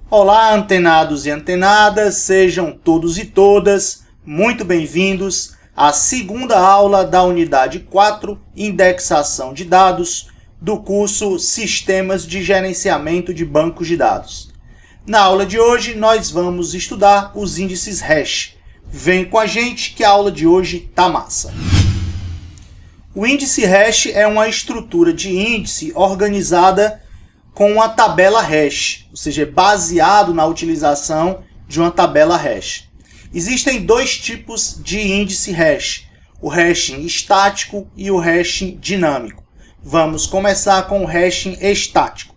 Olá, antenados e antenadas, sejam todos e todas muito bem-vindos à segunda aula da unidade 4, Indexação de Dados, do curso Sistemas de Gerenciamento de Bancos de Dados. Na aula de hoje, nós vamos estudar os índices hash. Vem com a gente que a aula de hoje tá massa. O índice hash é uma estrutura de índice organizada com uma tabela hash, ou seja, é baseado na utilização de uma tabela hash. Existem dois tipos de índice hash, o hashing estático e o hashing dinâmico. Vamos começar com o hashing estático.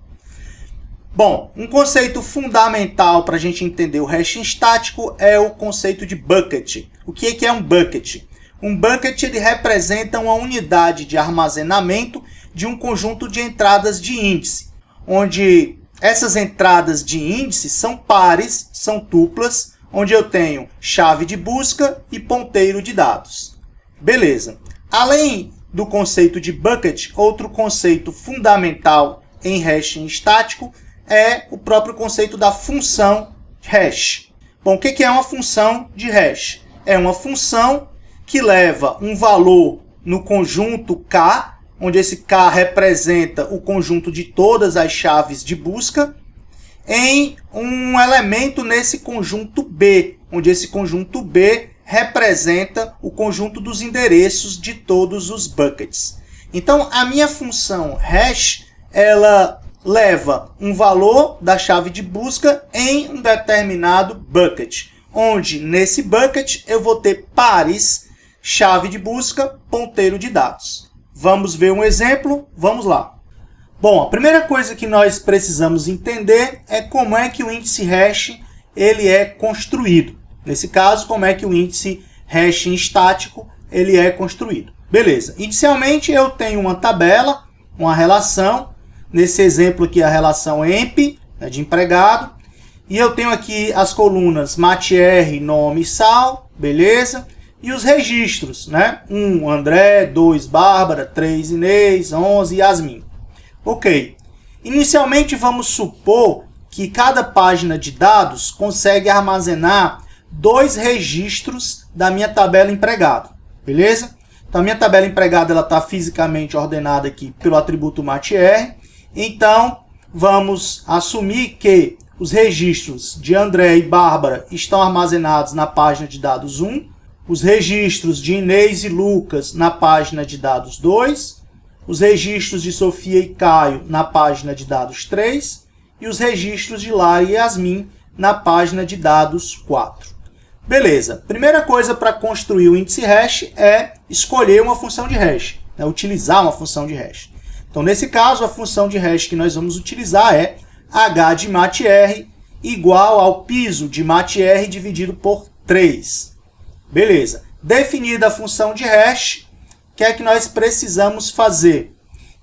Bom, um conceito fundamental para a gente entender o hashing estático é o conceito de bucket. O que é um bucket? Um bucket ele representa uma unidade de armazenamento de um conjunto de entradas de índice, onde essas entradas de índice são pares, são tuplas, onde eu tenho chave de busca e ponteiro de dados. Beleza. Além do conceito de bucket, outro conceito fundamental em hashing estático é o próprio conceito da função hash. Bom, o que é uma função de hash? É uma função que leva um valor no conjunto K, onde esse K representa o conjunto de todas as chaves de busca, em um elemento nesse conjunto B, onde esse conjunto B representa o conjunto dos endereços de todos os buckets. Então, a minha função hash, ela leva um valor da chave de busca em um determinado bucket, onde nesse bucket eu vou ter pares, chave de busca, ponteiro de dados. Vamos ver um exemplo? Vamos lá. Bom, a primeira coisa que nós precisamos entender é como é que o índice hash ele é construído. Nesse caso, como é que o índice hashing estático ele é construído. Beleza. Inicialmente, eu tenho uma tabela, uma relação. Nesse exemplo aqui, a relação emp, né, de empregado. E eu tenho aqui as colunas matr, nome e sal. Beleza. E os registros, né? 1, André, 2, Bárbara, 3, Inês, 11, Yasmin. Ok. Inicialmente, vamos supor que cada página de dados consegue armazenar 2 registros da minha tabela empregado. Beleza? Então, a minha tabela empregada está fisicamente ordenada aqui pelo atributo matr. Então, vamos assumir que os registros de André e Bárbara estão armazenados na página de dados 1. Os registros de Inês e Lucas na página de dados 2, os registros de Sofia e Caio na página de dados 3 e os registros de Lara e Yasmin na página de dados 4. Beleza, primeira coisa para construir o índice hash é escolher uma função de hash, né? Utilizar uma função de hash. Então, nesse caso, a função de hash que nós vamos utilizar é h de matr igual ao piso de matr dividido por 3. Beleza. Definida a função de hash, o que é que nós precisamos fazer?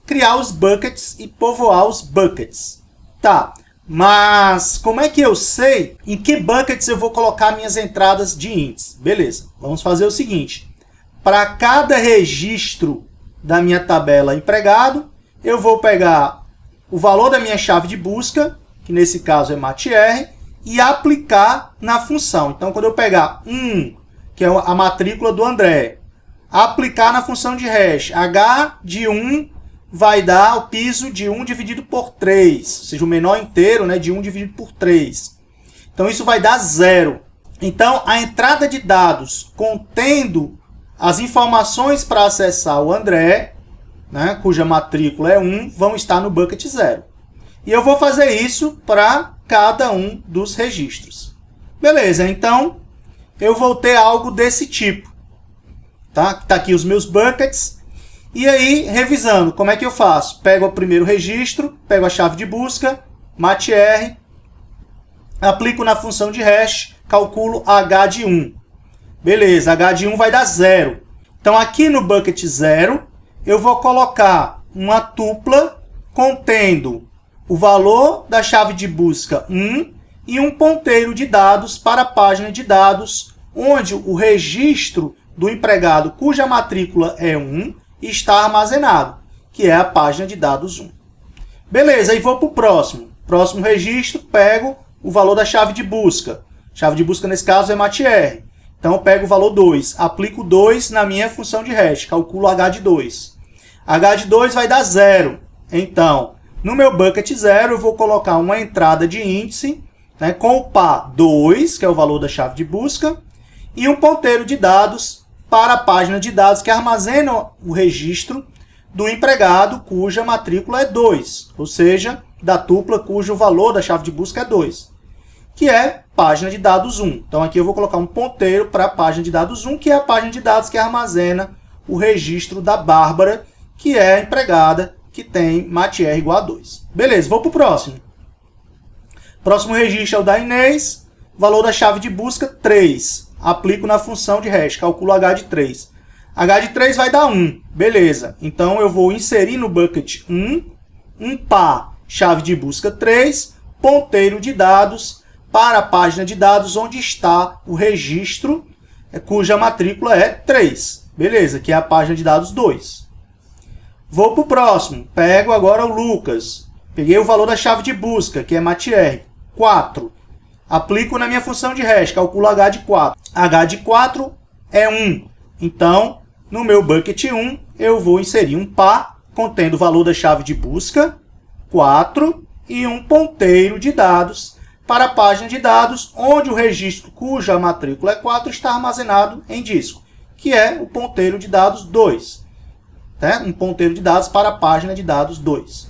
Criar os buckets e povoar os buckets. Tá, mas como é que eu sei em que buckets eu vou colocar minhas entradas de índice? Beleza, vamos fazer o seguinte. Para cada registro da minha tabela empregado, eu vou pegar o valor da minha chave de busca, que nesse caso é matr, e aplicar na função. Então, quando eu pegar 1, que é a matrícula do André, aplicar na função de hash, h de 1 vai dar o piso de 1 dividido por 3, ou seja, o menor inteiro, né, de 1 dividido por 3. Então, isso vai dar 0. Então, a entrada de dados contendo as informações para acessar o André, né, cuja matrícula é 1, vão estar no bucket 0. E eu vou fazer isso para cada um dos registros. Beleza, então eu vou ter algo desse tipo. Tá aqui os meus buckets. E aí, revisando, como é que eu faço? Pego o primeiro registro, pego a chave de busca, matr, aplico na função de hash, calculo h de 1. Beleza, h de 1 vai dar 0. Então, aqui no bucket 0, eu vou colocar uma tupla contendo o valor da chave de busca 1 e um ponteiro de dados para a página de dados, onde o registro do empregado cuja matrícula é 1 está armazenado, que é a página de dados 1. Beleza, aí vou para o próximo. Próximo registro, pego o valor da chave de busca. Chave de busca, nesse caso, é MATR. Então, eu pego o valor 2, aplico 2 na minha função de hash, calculo H de 2. H de 2 vai dar 0. Então, no meu bucket 0, eu vou colocar uma entrada de índice, né, com o par 2, que é o valor da chave de busca, e um ponteiro de dados para a página de dados que armazena o registro do empregado cuja matrícula é 2, ou seja, da tupla cujo valor da chave de busca é 2, que é página de dados 1. Então, aqui eu vou colocar um ponteiro para a página de dados 1, que é a página de dados que armazena o registro da Bárbara, que é a empregada que tem MATR igual a 2. Beleza, vou para o próximo. Próximo registro é o da Inês, valor da chave de busca 3. Aplico na função de hash, calculo H de 3. H de 3 vai dar 1, beleza. Então, eu vou inserir no bucket 1, um par chave de busca 3, ponteiro de dados para a página de dados onde está o registro cuja matrícula é 3. Beleza, que é a página de dados 2. Vou para o próximo. Pego agora o Lucas. Peguei o valor da chave de busca, que é MATR, 4. Aplico na minha função de hash, calculo H de 4. H de 4 é 1. Então, no meu bucket 1, eu vou inserir um par contendo o valor da chave de busca, 4, e um ponteiro de dados para a página de dados onde o registro cuja matrícula é 4 está armazenado em disco, que é o ponteiro de dados 2. Tá? Um ponteiro de dados para a página de dados 2.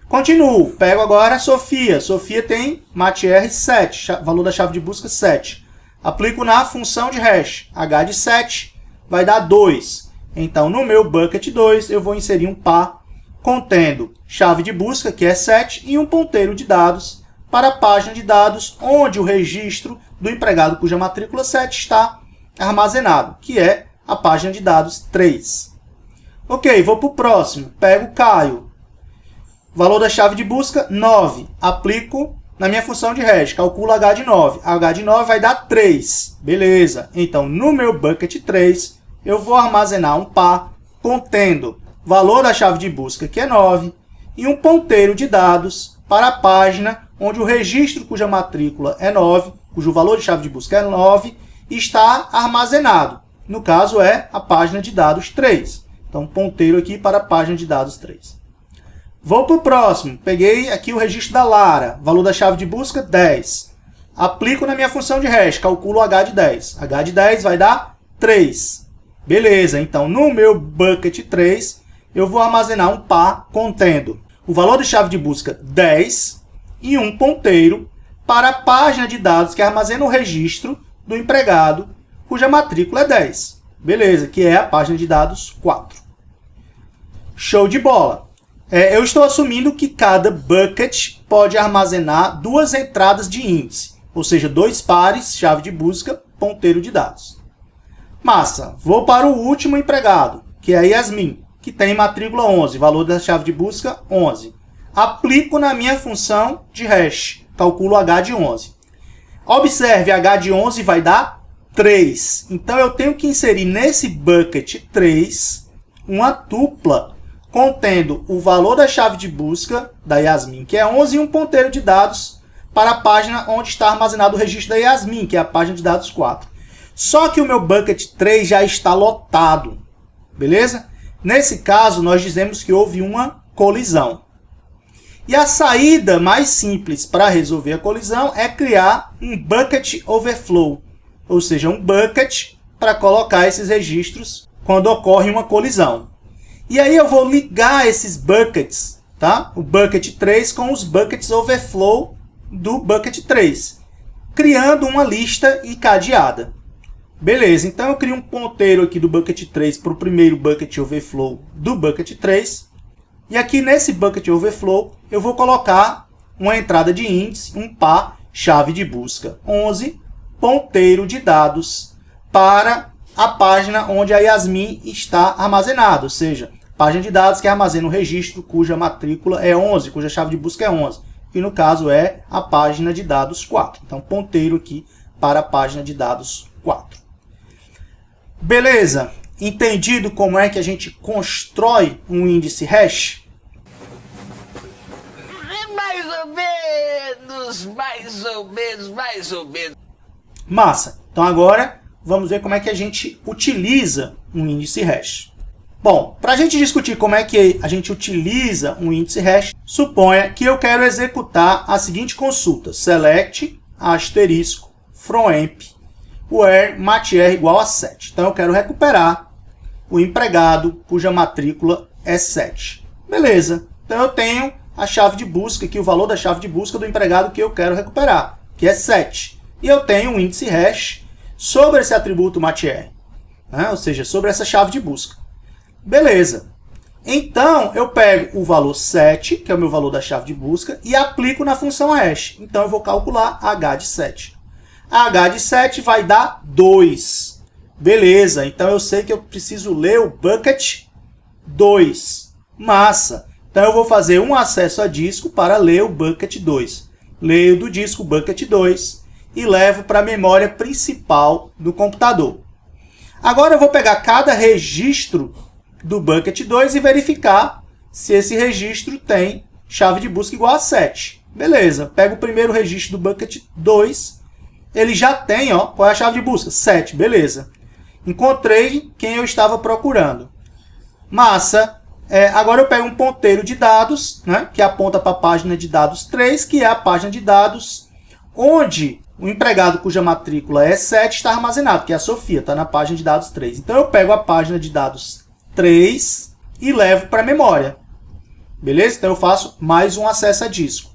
Continuo. Pego agora a Sofia. Sofia tem MATR 7, valor da chave de busca 7. Aplico na função de hash. H de 7 vai dar 2. Então, no meu bucket 2, eu vou inserir um par contendo chave de busca, que é 7, e um ponteiro de dados para a página de dados onde o registro do empregado cuja matrícula 7 está armazenado, que é a página de dados 3. Ok, vou para o próximo. Pego o Caio. Valor da chave de busca, 9. Aplico na minha função de hash. Calculo H de 9. H de 9 vai dar 3. Beleza. Então, no meu bucket 3, eu vou armazenar um par contendo valor da chave de busca, que é 9, e um ponteiro de dados para a página onde o registro cuja matrícula é 9, cujo valor de chave de busca é 9, está armazenado. No caso, é a página de dados 3. Então, ponteiro aqui para a página de dados 3. Vou para o próximo. Peguei aqui o registro da Lara. Valor da chave de busca, 10. Aplico na minha função de hash. Calculo H de 10. H de 10 vai dar 3. Beleza. Então, no meu bucket 3, eu vou armazenar um par contendo o valor de chave de busca, 10, e um ponteiro para a página de dados que armazena o registro do empregado cuja matrícula é 10. Beleza, que é a página de dados 4. Show de bola! Eu estou assumindo que cada bucket pode armazenar 2 entradas de índice, ou seja, 2 pares, chave de busca, ponteiro de dados. Massa! Vou para o último empregado, que é a Yasmin, que tem matrícula 11, valor da chave de busca 11. Aplico na minha função de hash, calculo H de 11. Observe, H de 11 vai dar 3. Então, eu tenho que inserir nesse bucket 3 uma tupla contendo o valor da chave de busca da Yasmin, que é 11, e um ponteiro de dados para a página onde está armazenado o registro da Yasmin, que é a página de dados 4. Só que o meu bucket 3 já está lotado. Beleza? Nesse caso, nós dizemos que houve uma colisão. E a saída mais simples para resolver a colisão é criar um bucket overflow, ou seja, um bucket para colocar esses registros quando ocorre uma colisão. E aí eu vou ligar esses buckets, tá? O bucket 3 com os buckets overflow do bucket 3, criando uma lista encadeada. Beleza, então eu crio um ponteiro aqui do bucket 3 para o primeiro bucket overflow do bucket 3. E aqui nesse bucket overflow eu vou colocar uma entrada de índice, um par, chave de busca 11, ponteiro de dados para a página onde a Yasmin está armazenada, ou seja, página de dados que armazena o registro cuja matrícula é 11, cuja chave de busca é 11, que no caso é a página de dados 4. Então, ponteiro aqui para a página de dados 4. Beleza? Entendido como é que a gente constrói um índice hash? Mais ou menos! menos, mais ou menos, mais ou menos. Massa. Então agora vamos ver como é que a gente utiliza um índice hash. Bom, para a gente discutir como é que a gente utiliza um índice hash, suponha que eu quero executar a seguinte consulta: select asterisco from emp where matr igual a 7. Então eu quero recuperar o empregado cuja matrícula é 7. Beleza. Então eu tenho a chave de busca aqui, o valor da chave de busca do empregado que eu quero recuperar, que é 7. E eu tenho um índice hash sobre esse atributo matr, né? Ou seja, sobre essa chave de busca. Beleza. Então, eu pego o valor 7, que é o meu valor da chave de busca, e aplico na função hash. Então, eu vou calcular h de 7. h de 7 vai dar 2. Beleza. Então, eu sei que eu preciso ler o bucket 2. Massa. Então, eu vou fazer um acesso a disco para ler o bucket 2. Leio do disco bucket 2 e levo para a memória principal do computador. Agora, eu vou pegar cada registro do bucket 2 e verificar se esse registro tem chave de busca igual a 7. Beleza, pego o primeiro registro do bucket 2, ele já tem, ó, qual é a chave de busca? 7, beleza. Encontrei quem eu estava procurando. Massa. Agora eu pego um ponteiro de dados, né, que aponta para a página de dados 3, que é a página de dados onde o empregado cuja matrícula é 7 está armazenado, que é a Sofia, está na página de dados 3. Então eu pego a página de dados 3 e levo para a memória. Beleza? Então eu faço mais um acesso a disco.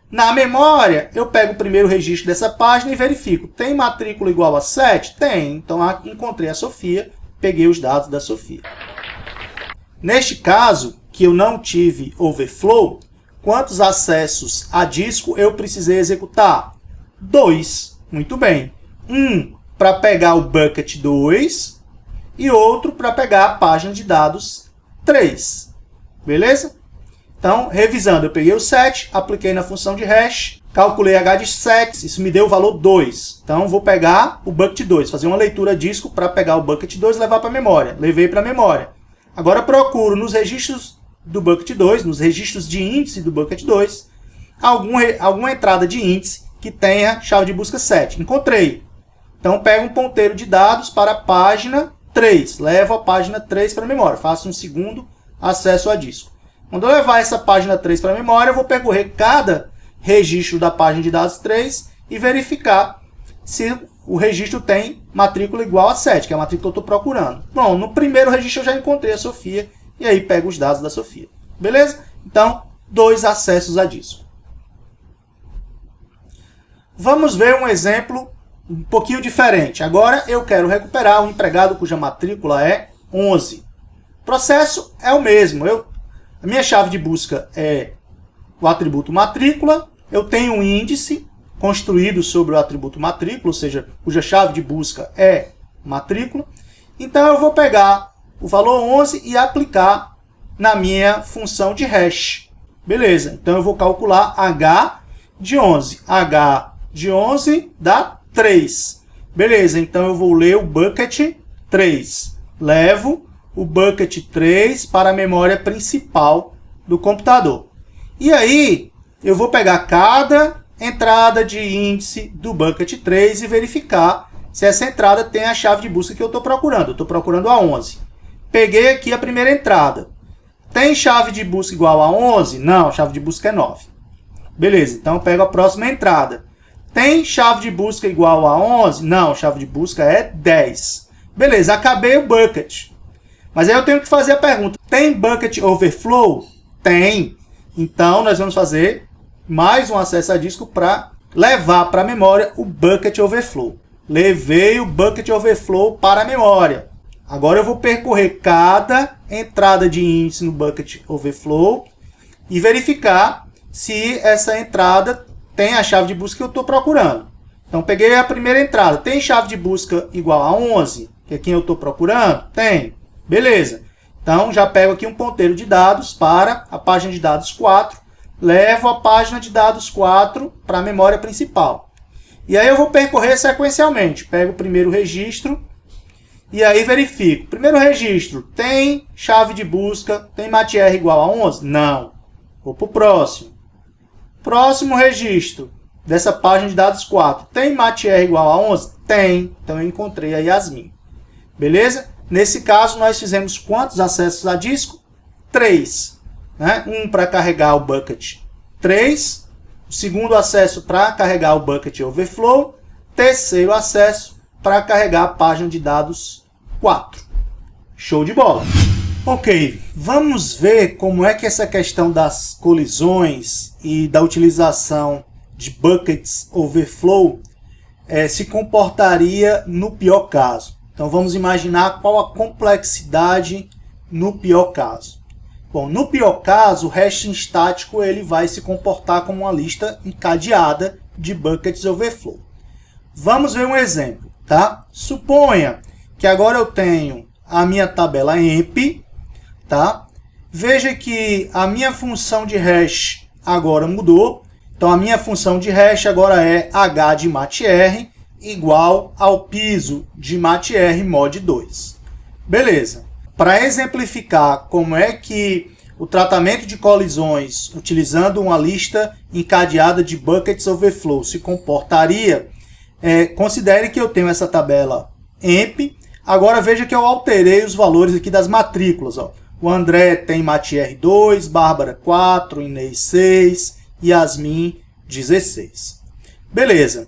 Na memória, eu pego o primeiro registro dessa página e verifico. Tem matrícula igual a 7? Tem. Então encontrei a Sofia, peguei os dados da Sofia. Neste caso, que eu não tive overflow, quantos acessos a disco eu precisei executar? 2. Muito bem. Um para pegar o bucket 2 e outro para pegar a página de dados 3. Beleza? Então, revisando, eu peguei o 7, apliquei na função de hash, calculei h de 7, isso me deu o valor 2. Então, vou pegar o bucket 2, fazer uma leitura disco para pegar o bucket 2 e levar para a memória. Levei para a memória. Agora, procuro nos registros do bucket 2, nos registros de índice do bucket 2, alguma entrada de índice que tenha chave de busca 7. Encontrei. Então, pego um ponteiro de dados para a página 3. Levo a página 3 para a memória. Faço um segundo acesso a disco. Quando eu levar essa página 3 para a memória, eu vou percorrer cada registro da página de dados 3 e verificar se o registro tem matrícula igual a 7, que é a matrícula que eu estou procurando. Bom, no primeiro registro eu já encontrei a Sofia, e aí pego os dados da Sofia. Beleza? Então, 2 acessos a disco. Vamos ver um exemplo um pouquinho diferente. Agora eu quero recuperar um empregado cuja matrícula é 11. O processo é o mesmo. A minha chave de busca é o atributo matrícula. Eu tenho um índice construído sobre o atributo matrícula, ou seja, cuja chave de busca é matrícula. Então eu vou pegar o valor 11 e aplicar na minha função de hash. Beleza, então eu vou calcular h de 11. h de 11 dá 3. Beleza, então eu vou ler o bucket 3. Levo o bucket 3 para a memória principal do computador. E aí, eu vou pegar cada entrada de índice do bucket 3 e verificar se essa entrada tem a chave de busca que eu estou procurando. Eu estou procurando a 11. Peguei aqui a primeira entrada. Tem chave de busca igual a 11? Não, a chave de busca é 9. Beleza, então eu pego a próxima entrada. Tem chave de busca igual a 11? Não, a chave de busca é 10. Beleza, acabei o bucket. Mas aí eu tenho que fazer a pergunta. Tem bucket overflow? Tem. Então, nós vamos fazer mais um acesso a disco para levar para a memória o bucket overflow. Levei o bucket overflow para a memória. Agora eu vou percorrer cada entrada de índice no bucket overflow e verificar se essa entrada tem a chave de busca que eu estou procurando. Então, peguei a primeira entrada. Tem chave de busca igual a 11? Que é quem eu estou procurando? Tem. Beleza. Então, já pego aqui um ponteiro de dados para a página de dados 4. Levo a página de dados 4 para a memória principal. E aí eu vou percorrer sequencialmente. Pego o primeiro registro e aí verifico. Primeiro registro, tem chave de busca, tem matr igual a 11? Não. Vou para o próximo. Próximo registro, dessa página de dados 4 tem MATR igual a 11? Tem. Então eu encontrei a Yasmin. Beleza? Nesse caso, nós fizemos quantos acessos a disco? 3. Né? Um para carregar o bucket 3. O segundo acesso para carregar o bucket overflow. Terceiro acesso para carregar a página de dados 4. Show de bola! Ok, vamos ver como é que essa questão das colisões e da utilização de buckets overflow se comportaria no pior caso. Então vamos imaginar qual a complexidade no pior caso. Bom, no pior caso, o hashing estático ele vai se comportar como uma lista encadeada de buckets overflow. Vamos ver um exemplo, tá? Suponha que agora eu tenho a minha tabela emp, tá? Veja que a minha função de hash agora mudou. Então a minha função de hash agora é h de matr igual ao piso de matr mod 2. Beleza. Para exemplificar como é que o tratamento de colisões utilizando uma lista encadeada de buckets overflow se comportaria, considere que eu tenho essa tabela emp. Agora veja que eu alterei os valores aqui das matrículas. Ó. O André tem matr 2, Bárbara 4, Inês 6, Yasmin 16. Beleza.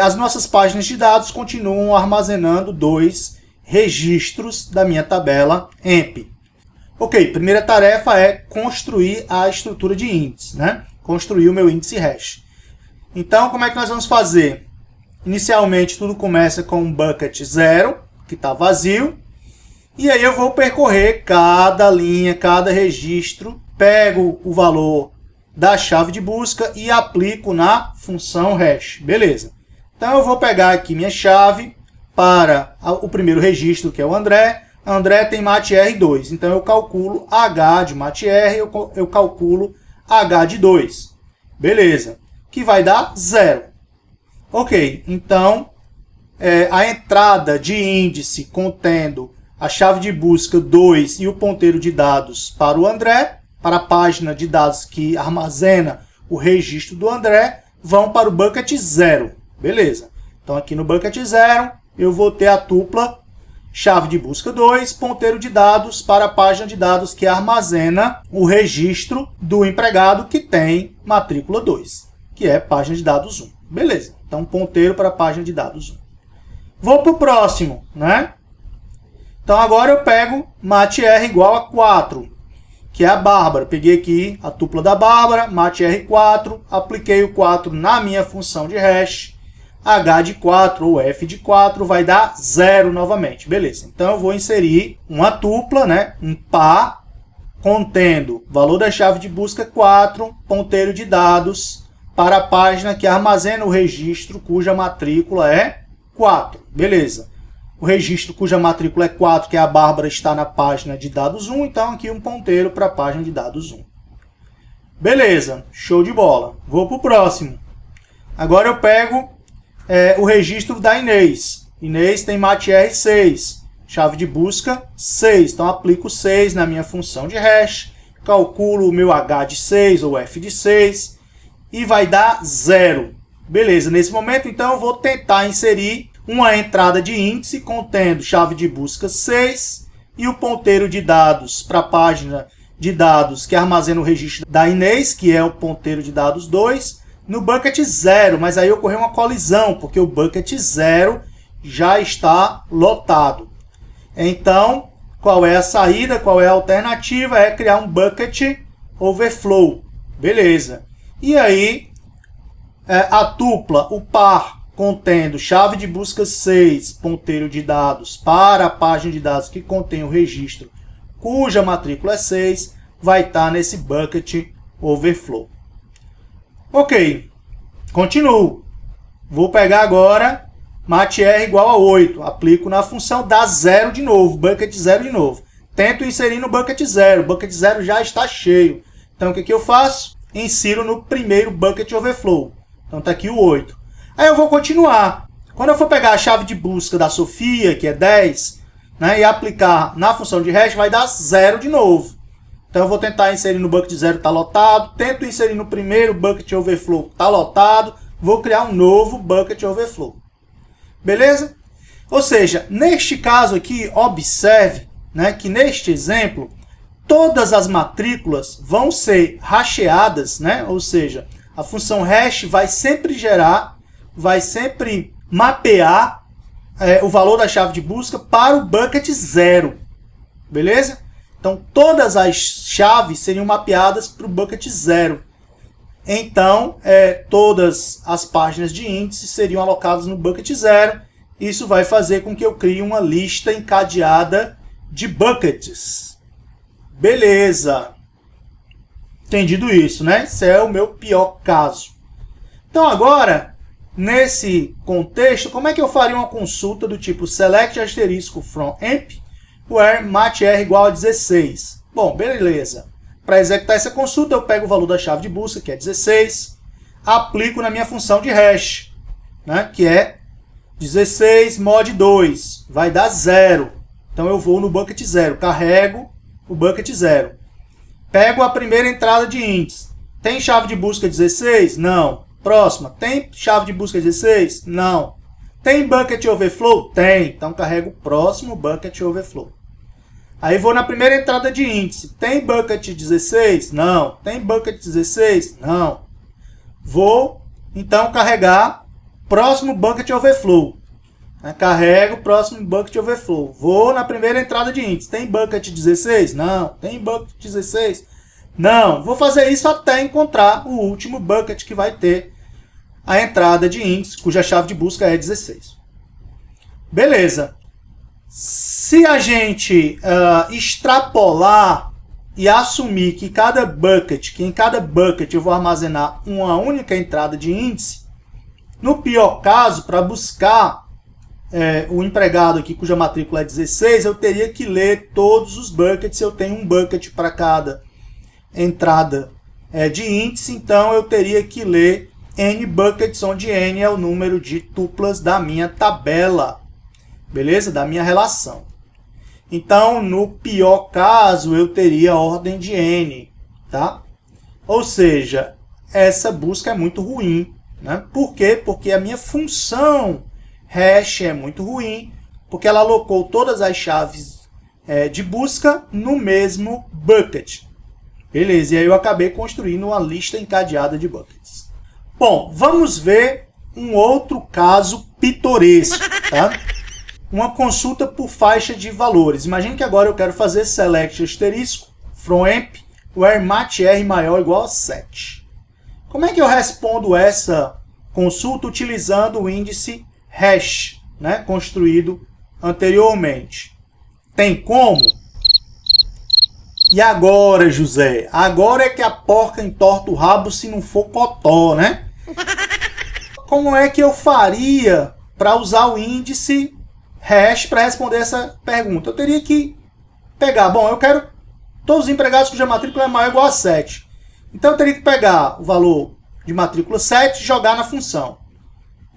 As nossas páginas de dados continuam armazenando 2 registros da minha tabela emp. Ok, primeira tarefa é construir a estrutura de índice, né? Construir o meu índice hash. Então, como é que nós vamos fazer? Inicialmente, tudo começa com um bucket 0, que está vazio. E aí eu vou percorrer cada linha, cada registro, pego o valor da chave de busca e aplico na função hash. Beleza. Então eu vou pegar aqui minha chave para o primeiro registro, que é o André. André tem matr 2, então eu calculo h de matr, eu calculo h de 2. Beleza. Que vai dar 0. Ok, então a entrada de índice contendo a chave de busca 2 e o ponteiro de dados para o André, para a página de dados que armazena o registro do André, vão para o bucket 0. Beleza. Então aqui no bucket 0 eu vou ter a tupla chave de busca 2, ponteiro de dados para a página de dados que armazena o registro do empregado que tem matrícula 2, que é página de dados 1. Beleza. Então ponteiro para a página de dados 1. Vou para o próximo, né? Então agora eu pego matr igual a 4, que é a Bárbara. Peguei aqui a tupla da Bárbara, matr 4, apliquei o 4 na minha função de hash, h de 4 ou f de 4 vai dar 0 novamente. Beleza, então eu vou inserir uma tupla, né? Um par, contendo valor da chave de busca 4, ponteiro de dados, para a página que armazena o registro cuja matrícula é 4. Beleza. O registro cuja matrícula é 4, que é a Bárbara, está na página de dados 1, então aqui um ponteiro para a página de dados 1. Beleza, show de bola. Vou para o próximo. Agora eu pego o registro da Inês. Inês tem matr 6, chave de busca 6, então aplico 6 na minha função de hash, calculo o meu h de 6 ou f de 6 e vai dar 0. Beleza, nesse momento então eu vou tentar inserir uma entrada de índice contendo chave de busca 6 e o ponteiro de dados para a página de dados que armazena o registro da Inês, que é o ponteiro de dados 2, no bucket 0, mas aí ocorreu uma colisão, porque o bucket 0 já está lotado. Então, qual é a saída, qual é a alternativa? É criar um bucket overflow. Beleza. E aí, a tupla, o par, contendo chave de busca 6, ponteiro de dados para a página de dados que contém o registro cuja matrícula é 6, vai estar nesse bucket overflow. Ok, continuo. Vou pegar agora matr igual a 8, aplico na função, dá 0 de novo, bucket 0 de novo. Tento inserir no bucket 0, o bucket 0 já está cheio. Então o que eu faço? Insiro no primeiro bucket overflow. Então está aqui o 8. Aí eu vou continuar. Quando eu for pegar a chave de busca da Sofia, que é 10, né, e aplicar na função de hash, vai dar 0 de novo. Então eu vou tentar inserir no bucket 0, está lotado. Tento inserir no primeiro bucket overflow, está lotado. vou criar um novo bucket overflow. Beleza? Ou seja, neste caso aqui, observe, né, que neste exemplo, todas as matrículas vão ser hasheadas, né? Ou seja, a função hash vai sempre mapear o valor da chave de busca para o bucket 0. Beleza? Então, todas as chaves seriam mapeadas para o bucket 0. Então, todas as páginas de índice seriam alocadas no bucket 0. Isso vai fazer com que eu crie uma lista encadeada de buckets. Beleza. Entendido isso, né? Esse é o meu pior caso. Então, agora, nesse contexto, como é que eu faria uma consulta do tipo select asterisco from emp where matr igual a 16? Bom, beleza. Para executar essa consulta, eu pego o valor da chave de busca, que é 16, aplico na minha função de hash, né, que é 16 mod 2, vai dar 0. Então eu vou no bucket 0, carrego o bucket 0. Pego a primeira entrada de índice. Tem chave de busca 16? Não. Próxima. Tem chave de busca 16? Não. Tem bucket overflow? Tem. Então carrego o próximo bucket overflow. Aí vou na primeira entrada de índice. Tem bucket 16? Não. Tem bucket 16? Não. Vou, então, carregar próximo bucket overflow. Carrego o próximo bucket overflow. Vou na primeira entrada de índice. Tem bucket 16? Não. Tem bucket 16? Não. Vou fazer isso até encontrar o último bucket que vai ter a entrada de índice, cuja chave de busca é 16. Beleza. Se a gente extrapolar e assumir que em cada bucket eu vou armazenar uma única entrada de índice, no pior caso, para buscar o empregado aqui cuja matrícula é 16, eu teria que ler todos os buckets. Eu tenho um bucket para cada entrada de índice, então eu teria que ler n buckets, onde n é o número de tuplas da minha tabela. Beleza? Da minha relação. Então, no pior caso, eu teria a ordem de n. Tá? Ou seja, essa busca é muito ruim. Né? Por quê? Porque a minha função hash é muito ruim, porque ela alocou todas as chaves de busca no mesmo bucket. Beleza, e aí eu acabei construindo uma lista encadeada de buckets. Bom, vamos ver um outro caso pitoresco. Tá? Uma consulta por faixa de valores. Imagine que agora eu quero fazer select asterisco from emp where matr maior ou igual a 7. Como é que eu respondo essa consulta utilizando o índice hash, né, construído anteriormente? Tem como? E agora, José? Agora é que a porca entorta o rabo se não for cotó, né? Como é que eu faria para usar o índice hash para responder essa pergunta? Eu teria que pegar, eu quero todos os empregados cuja matrícula é maior ou igual a 7. Então eu teria que pegar o valor de matrícula 7 e jogar na função.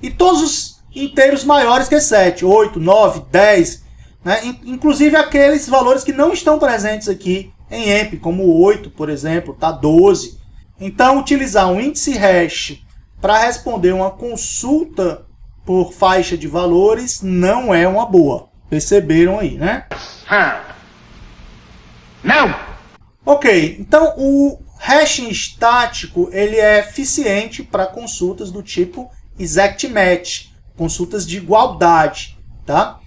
E todos os inteiros maiores que 7, 8, 9, 10, né? Inclusive aqueles valores que não estão presentes aqui em emp, como o 8, por exemplo, tá 12. Então utilizar um índice hash para responder uma consulta por faixa de valores não é uma boa. Perceberam aí, né? Não! Ok, então o hashing estático ele é eficiente para consultas do tipo exact match, consultas de igualdade, tá?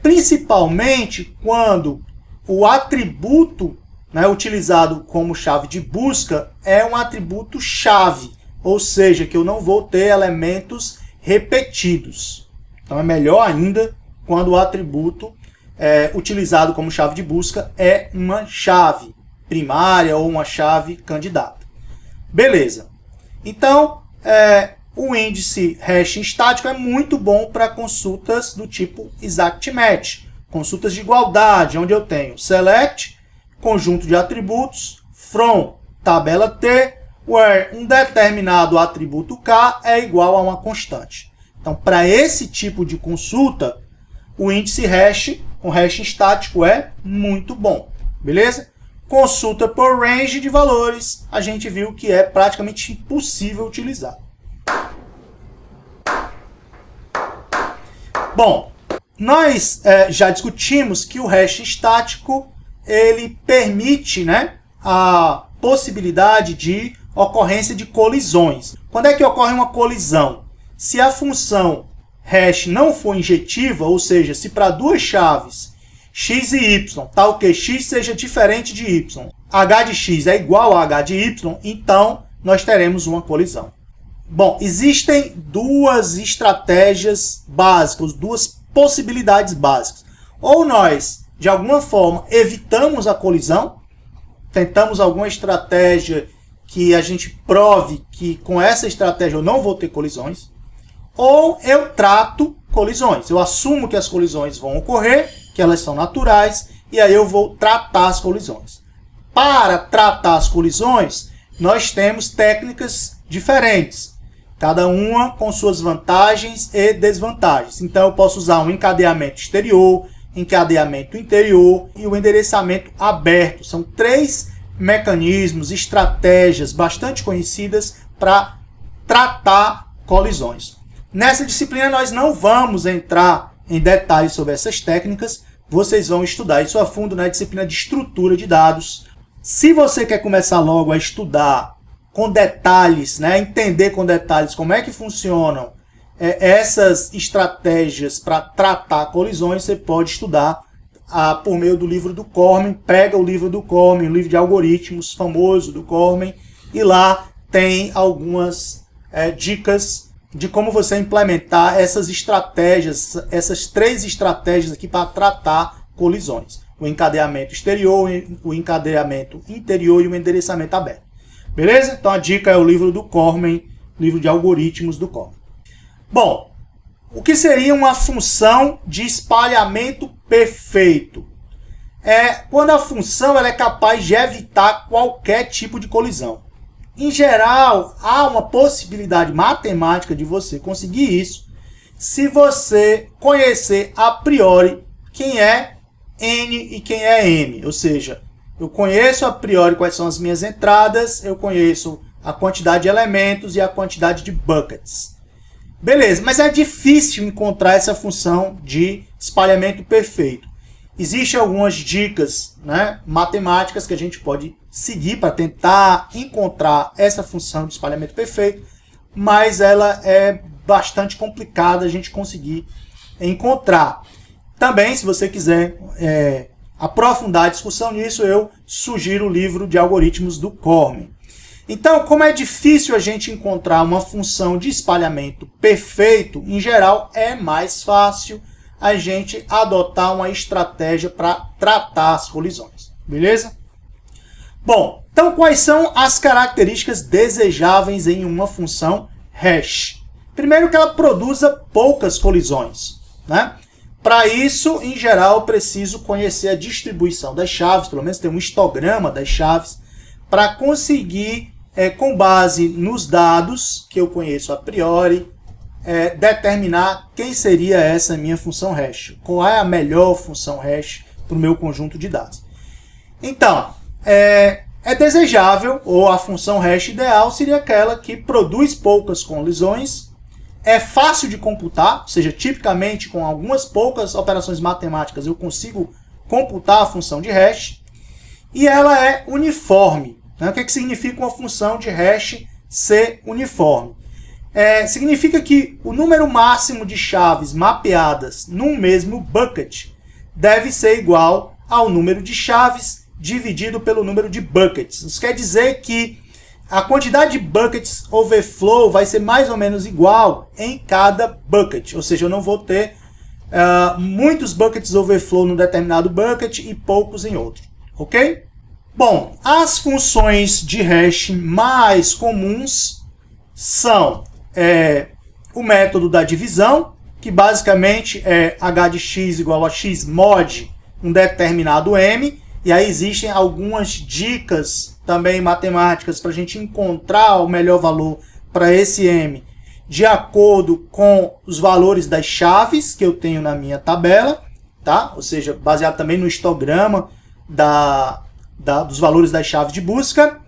Principalmente quando o atributo, né, utilizado como chave de busca é um atributo chave, ou seja, que eu não vou ter elementos repetidos. Então é melhor ainda quando o atributo utilizado como chave de busca é uma chave primária ou uma chave candidata. Beleza. Então, o índice hashing estático é muito bom para consultas do tipo exact match, consultas de igualdade, onde eu tenho select, conjunto de atributos, from, tabela T, where um determinado atributo K é igual a uma constante. Então, para esse tipo de consulta, o índice hash, o hashing estático é muito bom. Beleza? Consulta por range de valores, a gente viu que é praticamente impossível utilizar. Bom, nós já discutimos que o hash estático ele permite, né, a possibilidade de ocorrência de colisões. Quando é que ocorre uma colisão? Se a função hash não for injetiva, ou seja, se para duas chaves x e y, tal que x seja diferente de y, h de x é igual a h de y, então nós teremos uma colisão. Bom, existem duas estratégias básicas, duas possibilidades básicas. Ou nós, de alguma forma, evitamos a colisão, tentamos alguma estratégia que a gente prove que com essa estratégia eu não vou ter colisões, ou eu trato colisões. Eu assumo que as colisões vão ocorrer, que elas são naturais, e aí eu vou tratar as colisões. Para tratar as colisões, nós temos técnicas diferentes, cada uma com suas vantagens e desvantagens. Então eu posso usar um encadeamento exterior, encadeamento interior e o endereçamento aberto. São três mecanismos, estratégias bastante conhecidas para tratar colisões. Nessa disciplina nós não vamos entrar em detalhes sobre essas técnicas, vocês vão estudar isso a fundo na disciplina de estrutura de dados. Se você quer começar logo a estudar com detalhes, né, entender com detalhes como é que funcionam essas estratégias para tratar colisões, você pode estudar por meio do livro do Cormen. Pega o livro do Cormen, o livro de algoritmos famoso do Cormen, e lá tem algumas dicas de como você implementar essas estratégias, essas três estratégias aqui para tratar colisões. O encadeamento exterior, o encadeamento interior e o endereçamento aberto. Beleza? Então a dica é o livro do Cormen, livro de algoritmos do Cormen. Bom, o que seria uma função de espalhamento perfeito? É quando a função ela é capaz de evitar qualquer tipo de colisão. Em geral, há uma possibilidade matemática de você conseguir isso se você conhecer a priori quem é N e quem é M. Ou seja, eu conheço a priori quais são as minhas entradas, eu conheço a quantidade de elementos e a quantidade de buckets. Beleza, mas é difícil encontrar essa função de espalhamento perfeito. Existem algumas dicas, né, matemáticas que a gente pode seguir para tentar encontrar essa função de espalhamento perfeito, mas ela é bastante complicada a gente conseguir encontrar. Também, se você quiser aprofundar a discussão nisso, eu sugiro o livro de algoritmos do Cormen. Então, como é difícil a gente encontrar uma função de espalhamento perfeito, em geral é mais fácil a gente adotar uma estratégia para tratar as colisões. Beleza? Bom, então quais são as características desejáveis em uma função hash? Primeiro, que ela produza poucas colisões, né? Para isso, em geral, eu preciso conhecer a distribuição das chaves, pelo menos ter um histograma das chaves, para conseguir, com base nos dados que eu conheço a priori, determinar quem seria essa minha função hash. Qual é a melhor função hash para o meu conjunto de dados. Então, é desejável, ou a função hash ideal seria aquela que produz poucas colisões, é fácil de computar, ou seja, tipicamente com algumas poucas operações matemáticas eu consigo computar a função de hash, e ela é uniforme. Né? O que significa uma função de hash ser uniforme? Significa que o número máximo de chaves mapeadas num mesmo bucket deve ser igual ao número de chaves dividido pelo número de buckets. Isso quer dizer que a quantidade de buckets overflow vai ser mais ou menos igual em cada bucket. Ou seja, eu não vou ter muitos buckets overflow num determinado bucket e poucos em outro. Ok? Bom, as funções de hash mais comuns são o método da divisão, que basicamente é h de x igual a x mod um determinado m, e aí existem algumas dicas também matemáticas para a gente encontrar o melhor valor para esse m de acordo com os valores das chaves que eu tenho na minha tabela, tá? Ou seja, baseado também no histograma dos valores das chaves de busca.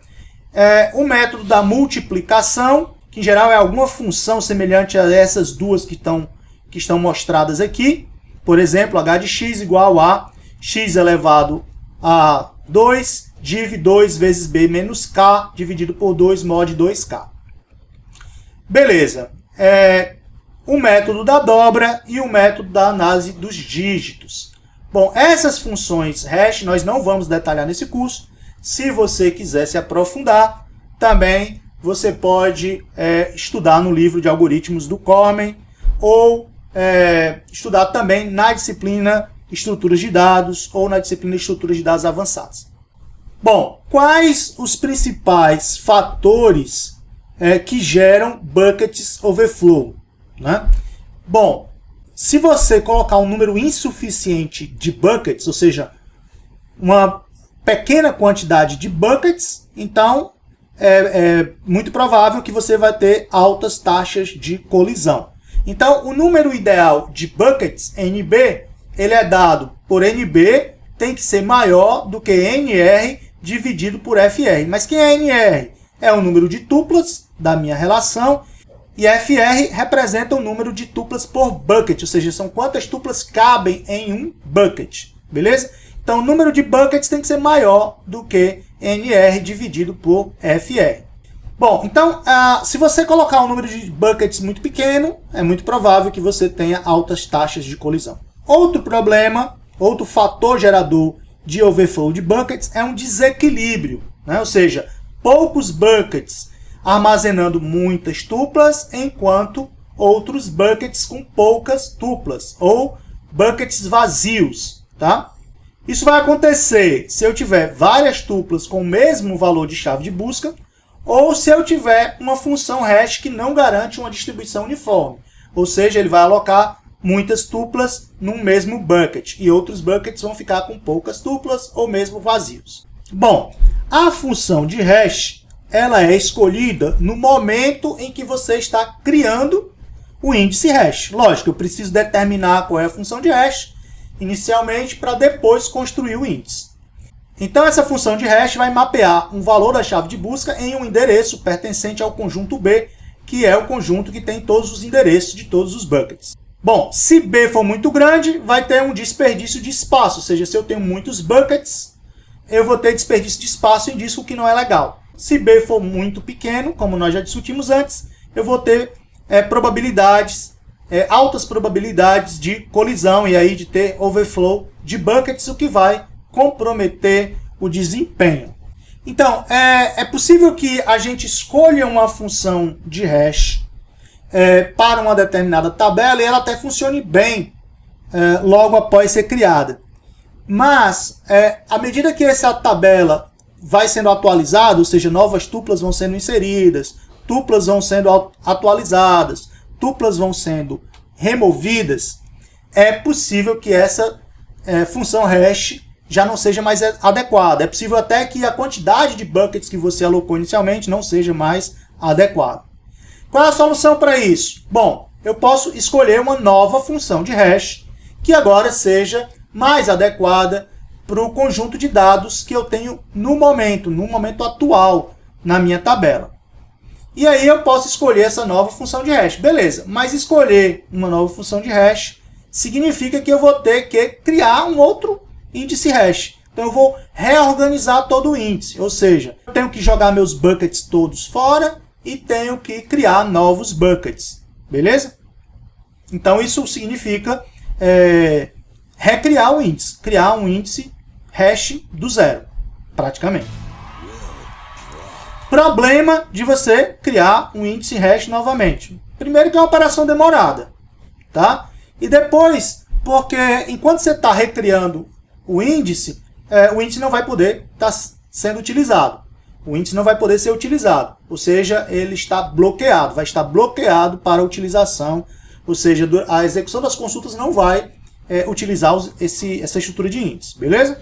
O método da multiplicação, que em geral é alguma função semelhante a essas duas que estão que estão mostradas aqui. Por exemplo, h de x igual a x elevado a 2, div 2 vezes b menos k, dividido por 2 mod 2k. Beleza. O método da dobra e o método da análise dos dígitos. Bom, essas funções hash nós não vamos detalhar nesse curso. Se você quiser se aprofundar, também você pode estudar no livro de algoritmos do Cormen ou estudar também na disciplina estruturas de dados ou na disciplina estruturas de dados avançadas. Bom, quais os principais fatores que geram buckets overflow, né? Bom, se você colocar um número insuficiente de buckets, ou seja, uma pequena quantidade de buckets, então é muito provável que você vai ter altas taxas de colisão. Então, o número ideal de buckets, NB, ele é dado por NB, tem que ser maior do que NR dividido por FR. Mas quem é NR? É o número de tuplas da minha relação, e FR representa o número de tuplas por bucket, ou seja, são quantas tuplas cabem em um bucket, beleza? Então, o número de buckets tem que ser maior do que NR dividido por FR. Bom, então, se você colocar um número de buckets muito pequeno, é muito provável que você tenha altas taxas de colisão. Outro problema, outro fator gerador de overflow de buckets é um desequilíbrio, né? Ou seja, poucos buckets armazenando muitas tuplas, enquanto outros buckets com poucas tuplas, ou buckets vazios, tá? Isso vai acontecer se eu tiver várias tuplas com o mesmo valor de chave de busca, ou se eu tiver uma função hash que não garante uma distribuição uniforme. Ou seja, ele vai alocar muitas tuplas num mesmo bucket, e outros buckets vão ficar com poucas tuplas ou mesmo vazios. Bom, a função de hash ela é escolhida no momento em que você está criando o índice hash. Lógico, eu preciso determinar qual é a função de hash inicialmente para depois construir o índice. Então, essa função de hash vai mapear um valor da chave de busca em um endereço pertencente ao conjunto B, que é o conjunto que tem todos os endereços de todos os buckets. Bom, se B for muito grande, vai ter um desperdício de espaço, ou seja, se eu tenho muitos buckets, eu vou ter desperdício de espaço em disco, o que não é legal. Se B for muito pequeno, como nós já discutimos antes, eu vou ter altas probabilidades de colisão e aí de ter overflow de buckets, o que vai comprometer o desempenho. Então, é possível que a gente escolha uma função de hash para uma determinada tabela e ela até funcione bem logo após ser criada. Mas, à medida que essa tabela vai sendo atualizada, ou seja, novas tuplas vão sendo inseridas, tuplas vão sendo atualizadas, tuplas vão sendo removidas, é possível que essa função hash já não seja mais adequada. É possível até que a quantidade de buckets que você alocou inicialmente não seja mais adequada. Qual é a solução para isso? Bom, eu posso escolher uma nova função de hash que agora seja mais adequada para o conjunto de dados que eu tenho no momento atual na minha tabela. E aí eu posso escolher essa nova função de hash. Beleza, mas escolher uma nova função de hash significa que eu vou ter que criar um outro índice hash. Então eu vou reorganizar todo o índice, ou seja, eu tenho que jogar meus buckets todos fora e tenho que criar novos buckets. Beleza? Então isso significa recriar o índice, criar um índice hash do zero, praticamente. Problema de você criar um índice hash novamente. Primeiro que é uma operação demorada, tá? E depois, porque enquanto você está recriando o índice não vai poder estar sendo utilizado. O índice não vai poder ser utilizado, ou seja, ele está bloqueado, vai estar bloqueado para utilização, ou seja, a execução das consultas não vai utilizar essa estrutura de índice, beleza?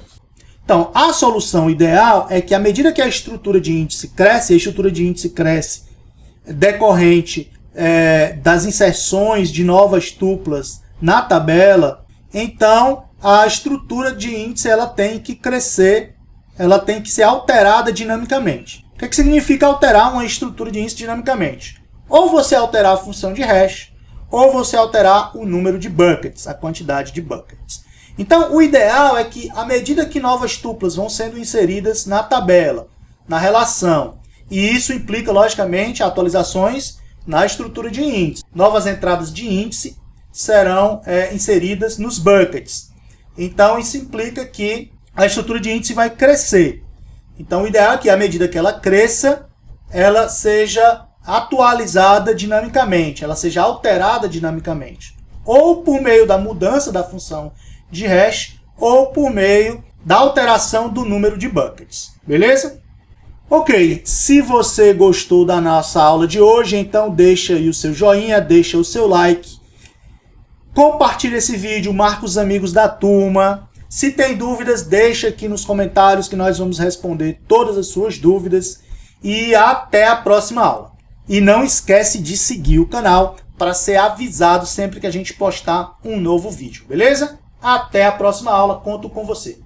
Então, a solução ideal é que à medida que a estrutura de índice cresce, a estrutura de índice cresce decorrente das inserções de novas tuplas na tabela, então a estrutura de índice ela tem que crescer, ela tem que ser alterada dinamicamente. O que significa alterar uma estrutura de índice dinamicamente? Ou você alterar a função de hash, ou você alterar o número de buckets, a quantidade de buckets. Então, o ideal é que, à medida que novas tuplas vão sendo inseridas na tabela, na relação, e isso implica, logicamente, atualizações na estrutura de índice. Novas entradas de índice serão inseridas nos buckets. Então, isso implica que a estrutura de índice vai crescer. Então, o ideal é que, à medida que ela cresça, ela seja atualizada dinamicamente, ela seja alterada dinamicamente. Ou por meio da mudança da função de hash, ou por meio da alteração do número de buckets. Beleza? Ok, se você gostou da nossa aula de hoje, então deixa aí o seu joinha, deixa o seu like, compartilha esse vídeo, marca os amigos da turma. Se tem dúvidas, deixa aqui nos comentários que nós vamos responder todas as suas dúvidas. E até a próxima aula. E não esquece de seguir o canal para ser avisado sempre que a gente postar um novo vídeo, beleza? Até a próxima aula, conto com você.